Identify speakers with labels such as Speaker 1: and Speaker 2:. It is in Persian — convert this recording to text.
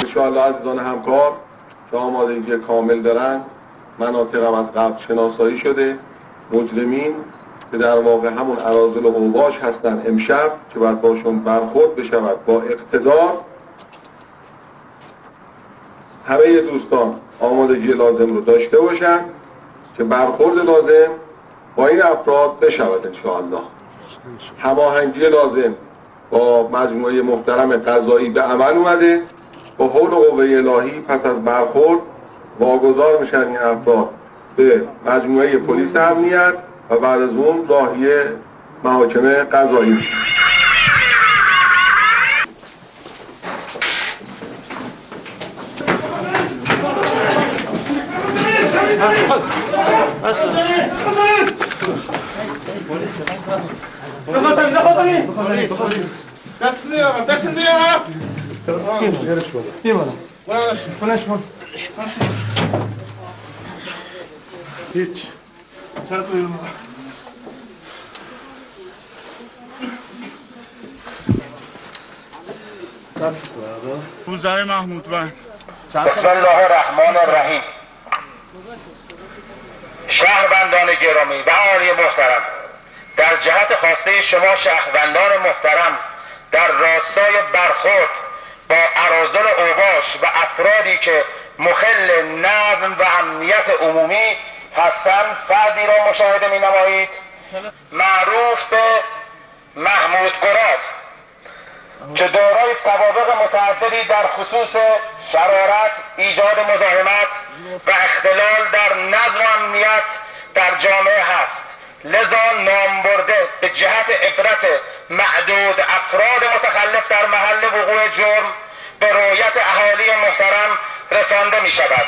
Speaker 1: انشاءالله عزیزان همکار که آمادگی کامل دارند، مناطق هم از قبل شناسایی شده. مجرمین که در واقع همون اراذل و اوباش هستن امشب که باید باشون برخورد بشود با اقتدار، همه دوستان آمادگی لازم رو داشته باشن که برخورد لازم با این افراد بشود. انشاءالله هماهنگی لازم با مجموعه محترم قضایی به عمل اومده. با حول و قوه الهی پس از برخورد واگذار میشن این افراد به مجموعه پلیس امنیت و بعد از اون راهی محاکمه قضایی میشن.
Speaker 2: هیچ روزای محمود
Speaker 3: بسم الله الرحمن الرحیم. شهروندان گرامی و اهالی محترم، در جهت خواسته شما شهروندان محترم در راستای برخورد با اراذل اوباش و افرادی که مخل نظم و امنیت عمومی هستند، فردی را مشاهده می نمایید معروف به محمود گراز که دارای سوابق متعددی در خصوص شرارت، ایجاد مزاحمت و اختلال در نظم و امنیت در جامعه هست. لذا نام برده به جهت عبرت معدود افراد متخلف در محل وقوع جرم به رؤیت اهالی محترم رسانده می شود.